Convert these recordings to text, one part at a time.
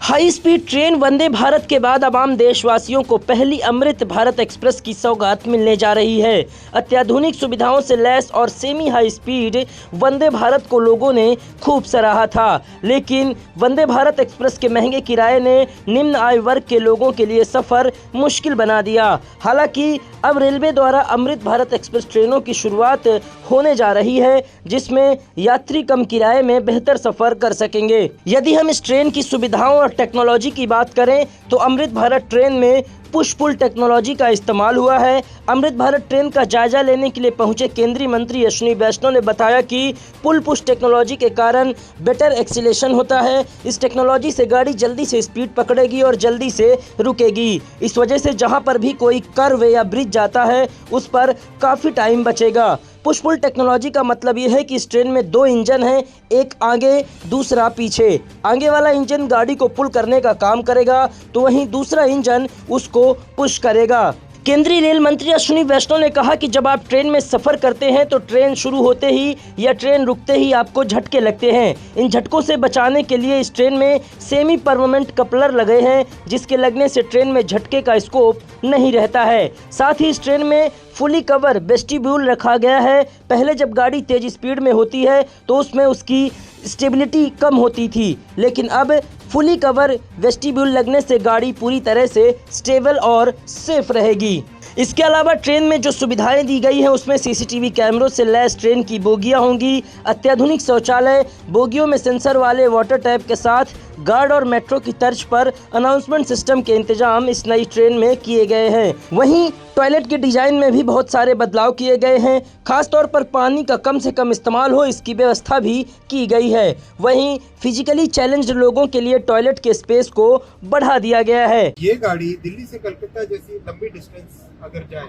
High speed train Vande Bharat के बाद अब आम देशवासियों को पहली अमृत भारत एक्सप्रेस की सौगात मिलने जा रही है। अत्याधुनिक सुविधाओं से लैस और semi high speed Vande Bharat को लोगों ने खूब सराहा था, लेकिन वंदे भारत एक्सप्रेस के महंगे किराए ने निम्न आय वर्ग के लोगों के लिए सफ़र मुश्किल बना दिया। हालांकि अब रेलवे द्वारा अमृत भारत एक्सप्रेस ट्रेनों की शुरुआत होने जा रही है, जिसमें यात्री कम किराए में बेहतर सफ़र कर सकेंगे। यदि हम इस ट्रेन की सुविधाओं और टेक्नोलॉजी की बात करें तो अमृत भारत ट्रेन में पुश पुल टेक्नोलॉजी का इस्तेमाल हुआ है। अमृत भारत ट्रेन का जायजा लेने के लिए पहुंचे केंद्रीय मंत्री अश्विनी वैष्णव ने बताया कि पुल पुश टेक्नोलॉजी के कारण बेटर एक्सीलरेशन होता है। इस टेक्नोलॉजी से गाड़ी जल्दी से स्पीड पकड़ेगी और जल्दी से रुकेगी। इस वजह से जहां पर भी कोई कर्व या ब्रिज जाता है उस पर काफ़ी टाइम बचेगा। पुश पुल टेक्नोलॉजी का मतलब यह है कि इस ट्रेन में दो इंजन हैं, एक आगे दूसरा पीछे। आगे वाला इंजन गाड़ी को पुल करने का काम करेगा तो वहीं दूसरा इंजन उसको पुश करेगा। केंद्रीय रेल मंत्री अश्विनी वैष्णव ने कहा कि जब आप ट्रेन में सफ़र करते हैं तो ट्रेन शुरू होते ही या ट्रेन रुकते ही आपको झटके लगते हैं। इन झटकों से बचाने के लिए इस ट्रेन में सेमी परमानेंट कपलर लगे हैं, जिसके लगने से ट्रेन में झटके का स्कोप नहीं रहता है। साथ ही इस ट्रेन में फुली कवर वेस्टिब्यूल रखा गया है। पहले जब गाड़ी तेज स्पीड में होती है तो उसमें उसकी स्टेबिलिटी कम होती थी, लेकिन अब फुली कवर वेस्टिब्यूल लगने से गाड़ी पूरी तरह से स्टेबल और सेफ रहेगी। इसके अलावा ट्रेन में जो सुविधाएं दी गई हैं उसमें सीसीटीवी कैमरों से लैस ट्रेन की बोगियां होंगी, अत्याधुनिक शौचालय, बोगियों में सेंसर वाले वाटर टैप के साथ गार्ड और मेट्रो की तर्ज पर अनाउंसमेंट सिस्टम के इंतजाम इस नई ट्रेन में किए गए हैं। वहीं टॉयलेट के डिजाइन में भी बहुत सारे बदलाव किए गए हैं। खास तौर पर पानी का कम से कम इस्तेमाल हो, इसकी व्यवस्था भी की गई है। वहीं फिजिकली चैलेंज्ड लोगों के लिए टॉयलेट के स्पेस को बढ़ा दिया गया है। ये गाड़ी दिल्ली से कलकत्ता जैसी लंबी डिस्टेंस अगर जाए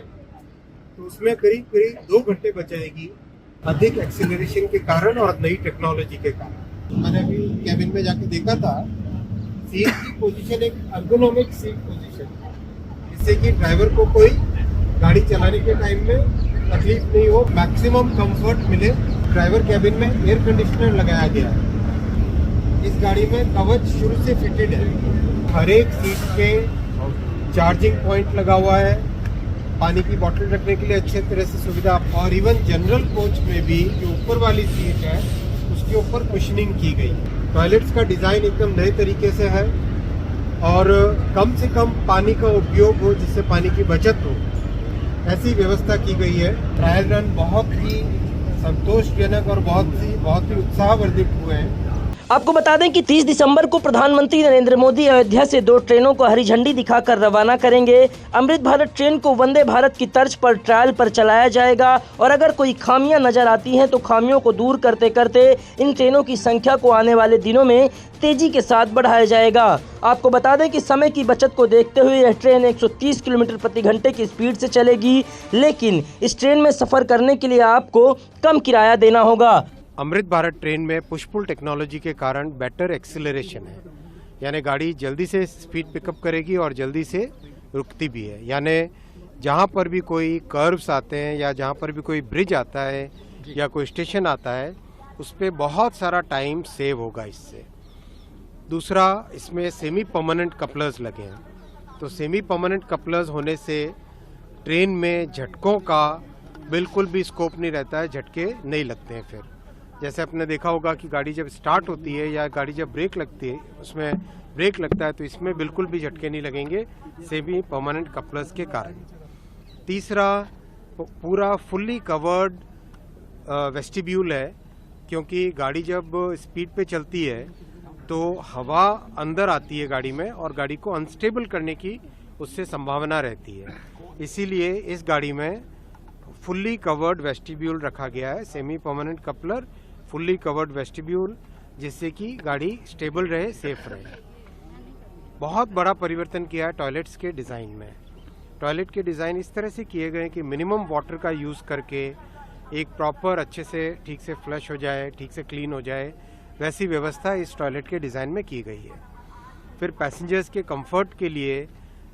तो उसमें करीब 2 घंटे बचाएगी, अधिक एक्सीलरेशन के कारण और नई टेक्नोलॉजी के कारण। मैंने अभी कैबिन में जाके देखा था, सीट की पोजीशन एक एर्गोनॉमिक सीट पोजीशन, जिससे कि ड्राइवर को कोई गाड़ी चलाने के टाइम में तकलीफ नहीं हो, मैक्सिमम कंफर्ट मिले। ड्राइवर कैबिन में एयर कंडीशनर लगाया गया है। इस गाड़ी में कवच शुरू से फिटेड है। हर एक सीट पे चार्जिंग पॉइंट लगा हुआ है, पानी की बोतल रखने के लिए अच्छे तरह से सुविधा, और इवन जनरल कोच में भी जो ऊपर वाली सीट है उसके ऊपर कुशनिंग की गई। टॉयलेट्स का डिज़ाइन एकदम नए तरीके से है और कम से कम पानी का उपयोग हो, जिससे पानी की बचत हो, ऐसी व्यवस्था की गई है। ट्रायल रन बहुत ही संतोषजनक और बहुत ही उत्साहवर्धक हुए हैं। आपको बता दें कि 30 दिसंबर को प्रधानमंत्री नरेंद्र मोदी अयोध्या से 2 ट्रेनों को हरी झंडी दिखाकर रवाना करेंगे। अमृत भारत ट्रेन को वंदे भारत की तर्ज पर ट्रायल पर चलाया जाएगा और अगर कोई खामियां नजर आती हैं तो खामियों को दूर करते करते इन ट्रेनों की संख्या को आने वाले दिनों में तेजी के साथ बढ़ाया जाएगा। आपको बता दें कि समय की बचत को देखते हुए यह ट्रेन 130 किलोमीटर प्रति घंटे की स्पीड से चलेगी, लेकिन इस ट्रेन में सफ़र करने के लिए आपको कम किराया देना होगा। अमृत भारत ट्रेन में पुश पुल टेक्नोलॉजी के कारण बेटर एक्सीलरेशन है, यानी गाड़ी जल्दी से स्पीड पिकअप करेगी और जल्दी से रुकती भी है। यानी जहाँ पर भी कोई कर्व्स आते हैं या जहाँ पर भी कोई ब्रिज आता है या कोई स्टेशन आता है उस पर बहुत सारा टाइम सेव होगा इससे। दूसरा, इसमें सेमी परमानेंट कपलर्स लगे हैं, तो सेमी परमानेंट कपलर्स होने से ट्रेन में झटकों का बिल्कुल भी स्कोप नहीं रहता है, झटके नहीं लगते हैं। फिर जैसे आपने देखा होगा कि गाड़ी जब स्टार्ट होती है या गाड़ी जब ब्रेक लगती है, उसमें ब्रेक लगता है तो इसमें बिल्कुल भी झटके नहीं लगेंगे सेमी परमानेंट कपलर्स के कारण। तीसरा, पूरा फुल्ली कवर्ड वेस्टिब्यूल है, क्योंकि गाड़ी जब स्पीड पे चलती है तो हवा अंदर आती है गाड़ी में और गाड़ी को अनस्टेबल करने की उससे संभावना रहती है। इसीलिए इस गाड़ी में फुल्ली कवर्ड वेस्टिब्यूल रखा गया है, semi permanent coupler, fully covered vestibule, जिससे कि गाड़ी स्टेबल रहे, सेफ रहे। बहुत बड़ा परिवर्तन किया है टॉयलेट्स के डिज़ाइन में। टॉयलेट के डिज़ाइन इस तरह से किए गए कि मिनिमम वाटर का यूज़ करके एक प्रॉपर अच्छे से ठीक से फ्लश हो जाए, ठीक से क्लीन हो जाए, वैसी व्यवस्था इस टॉयलेट के डिज़ाइन में की गई है। फिर पैसेंजर्स के कंफर्ट के लिए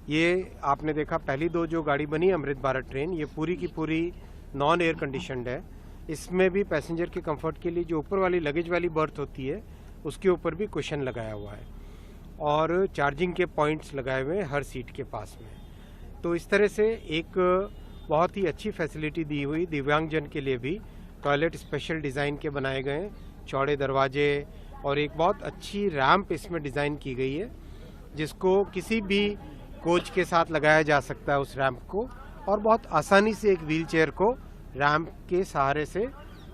ये आपने देखा पहली 2 जो गाड़ी बनी अमृत भारत ट्रेन, ये पूरी की पूरी नॉन एयर कंडीशनड है। इसमें भी पैसेंजर के कंफर्ट के लिए जो ऊपर वाली लगेज वाली बर्थ होती है उसके ऊपर भी कुशन लगाया हुआ है। और चार्जिंग के पॉइंट्स लगाए हुए हैं हर सीट के पास में। तो इस तरह से एक बहुत ही अच्छी फैसिलिटी दी हुई, दिव्यांगजन के लिए भी टॉयलेट स्पेशल डिज़ाइन के बनाए गए हैं, चौड़े दरवाजे और एक बहुत अच्छी रैंप इसमें डिज़ाइन की गई है, जिसको किसी भी कोच के साथ लगाया जा सकता है उस रैंप को, और बहुत आसानी से एक व्हीलचेयर को रैंप के सहारे से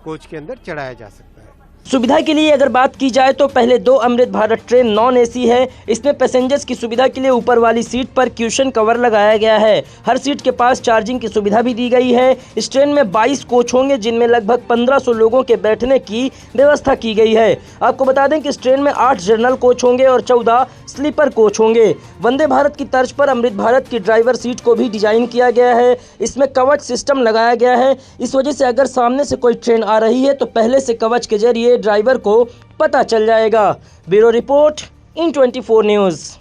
कोच के अंदर चढ़ाया जा सकता है। सुविधा के लिए अगर बात की जाए तो पहले 2 Amrit Bharat train non AC है। इसमें पैसेंजर्स की सुविधा के लिए ऊपर वाली सीट पर क्यूशन कवर लगाया गया है। हर सीट के पास चार्जिंग की सुविधा भी दी गई है। इस ट्रेन में 22 कोच होंगे, जिनमें लगभग 1500 लोगों के बैठने की व्यवस्था की गई है। आपको बता दें कि इस ट्रेन में 8 जनरल कोच होंगे और 14 स्लीपर कोच होंगे। वंदे भारत की तर्ज पर अमृत भारत की ड्राइवर सीट को भी डिजाइन किया गया है। इसमें कवच सिस्टम लगाया गया है। इस वजह से अगर सामने से कोई ट्रेन आ रही है तो पहले से कवच के जरिए ड्राइवर को पता चल जाएगा। Bureau report, IN24 news.